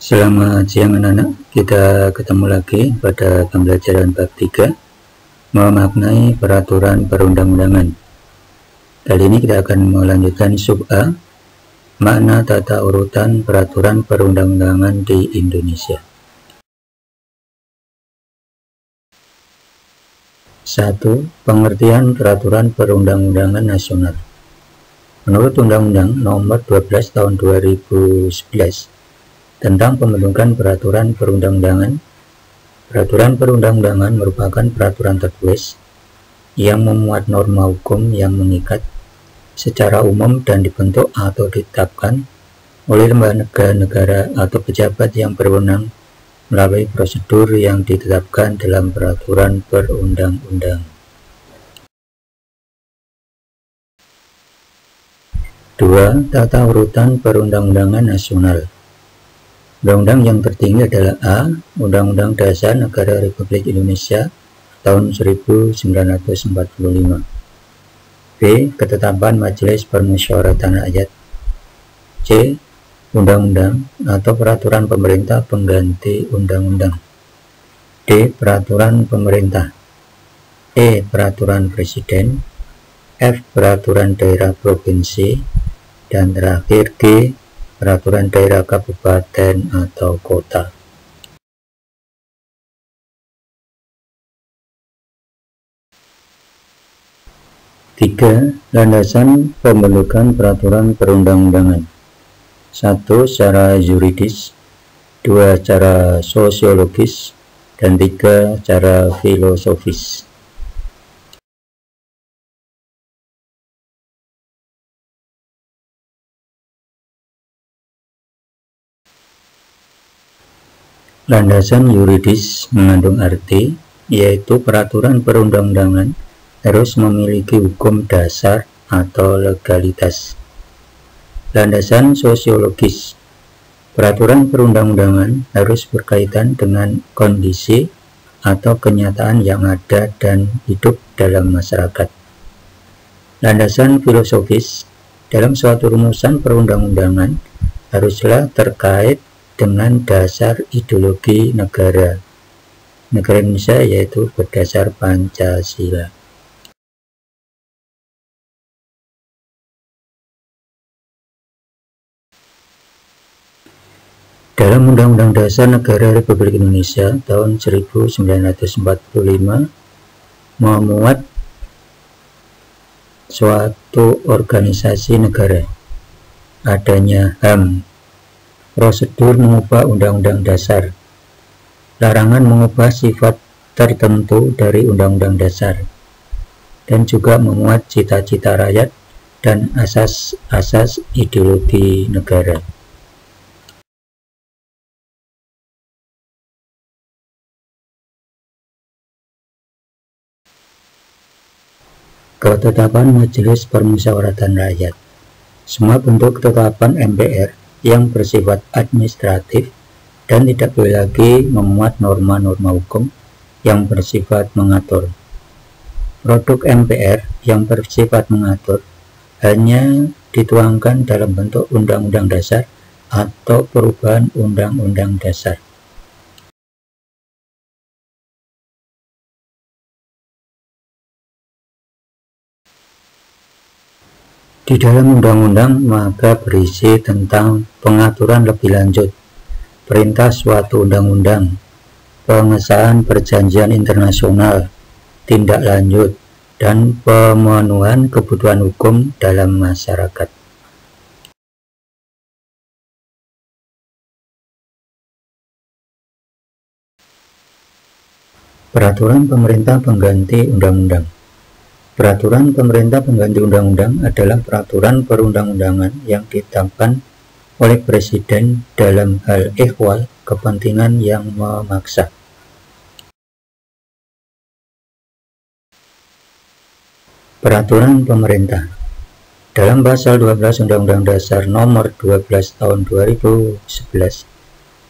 Selamat siang anak-anak, kita ketemu lagi pada pembelajaran bab 3 memaknai peraturan perundang-undangan. Kali ini kita akan melanjutkan sub A, makna tata urutan peraturan perundang-undangan di Indonesia. 1. Pengertian peraturan perundang-undangan nasional. Menurut Undang-Undang Nomor 12 Tahun 2011 tentang pembentukan peraturan perundang-undangan. Peraturan perundang-undangan merupakan peraturan tertulis yang memuat norma hukum yang mengikat secara umum dan dibentuk atau ditetapkan oleh lembaga negara atau pejabat yang berwenang melalui prosedur yang ditetapkan dalam peraturan perundang-undangan. 2. Tata urutan perundang-undangan nasional. Undang-undang yang tertinggi adalah A. Undang-Undang Dasar Negara Republik Indonesia tahun 1945. B. Ketetapan Majelis Permusyawaratan Rakyat. C. Undang-undang atau peraturan pemerintah pengganti undang-undang. D. Peraturan pemerintah. E. Peraturan presiden. F. Peraturan daerah provinsi. Dan terakhir G. Peraturan daerah kabupaten atau kota. Tiga, landasan pembentukan peraturan perundang-undangan. 1. Secara yuridis, 2. Secara sosiologis, dan 3. Secara filosofis. Landasan yuridis mengandung arti, yaitu peraturan perundang-undangan harus memiliki hukum dasar atau legalitas. Landasan sosiologis, peraturan perundang-undangan harus berkaitan dengan kondisi atau kenyataan yang ada dan hidup dalam masyarakat. Landasan filosofis, dalam suatu rumusan perundang-undangan haruslah terkait dengan dasar ideologi negara Indonesia, yaitu berdasar Pancasila. Dalam Undang-Undang Dasar Negara Republik Indonesia tahun 1945 memuat suatu organisasi negara, adanya HAM, prosedur mengubah Undang-Undang Dasar, larangan mengubah sifat tertentu dari Undang-Undang Dasar, dan juga memuat cita-cita rakyat dan asas-asas ideologi negara. Ketetapan Majelis Permusyawaratan Rakyat. Semua bentuk ketetapan MPR yang bersifat administratif dan tidak boleh lagi memuat norma-norma hukum yang bersifat mengatur. Produk MPR yang bersifat mengatur hanya dituangkan dalam bentuk Undang-Undang Dasar atau perubahan Undang-Undang Dasar. Di dalam undang-undang maka berisi tentang pengaturan lebih lanjut, perintah suatu undang-undang, pengesahan perjanjian internasional, tindak lanjut, dan pemenuhan kebutuhan hukum dalam masyarakat. Peraturan pemerintah pengganti undang-undang. Peraturan pemerintah pengganti undang-undang adalah peraturan perundang-undangan yang ditetapkan oleh Presiden dalam hal ihwal kepentingan yang memaksa. Peraturan pemerintah. Dalam pasal 12 Undang-Undang Dasar Nomor 12 Tahun 2011,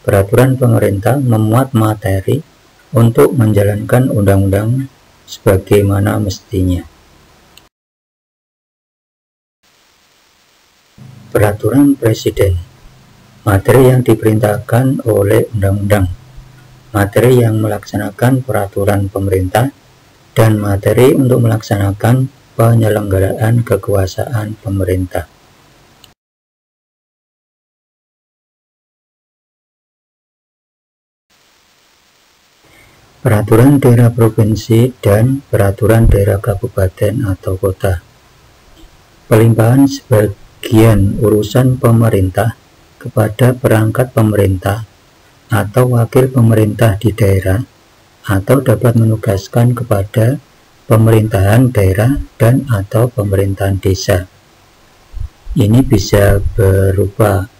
peraturan pemerintah memuat materi untuk menjalankan undang-undang sebagaimana mestinya. Peraturan Presiden. materi yang diperintahkan oleh undang-undang, materi yang melaksanakan peraturan pemerintah, dan materi untuk melaksanakan penyelenggaraan kekuasaan pemerintah. Peraturan daerah provinsi dan peraturan daerah kabupaten atau kota. Pelimpahan sebagian urusan pemerintah kepada perangkat pemerintah atau wakil pemerintah di daerah, atau dapat menugaskan kepada pemerintahan daerah dan atau pemerintahan desa. Ini bisa berupa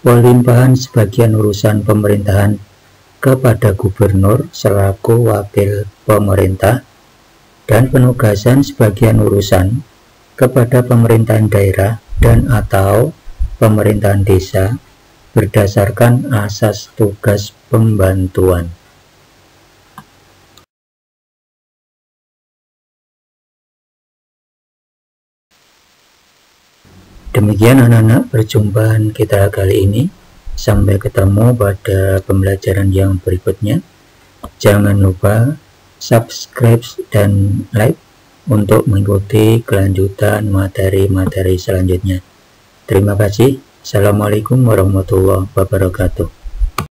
pelimpahan sebagian urusan pemerintahan kepada gubernur selaku wakil pemerintah, dan penugasan sebagian urusan kepada pemerintahan daerah dan atau pemerintahan desa berdasarkan asas tugas pembantuan. Demikian anak-anak perjumpaan kita kali ini. Sampai ketemu pada pembelajaran yang berikutnya. Jangan lupa subscribe dan like untuk mengikuti kelanjutan materi-materi selanjutnya. Terima kasih. Assalamualaikum warahmatullahi wabarakatuh.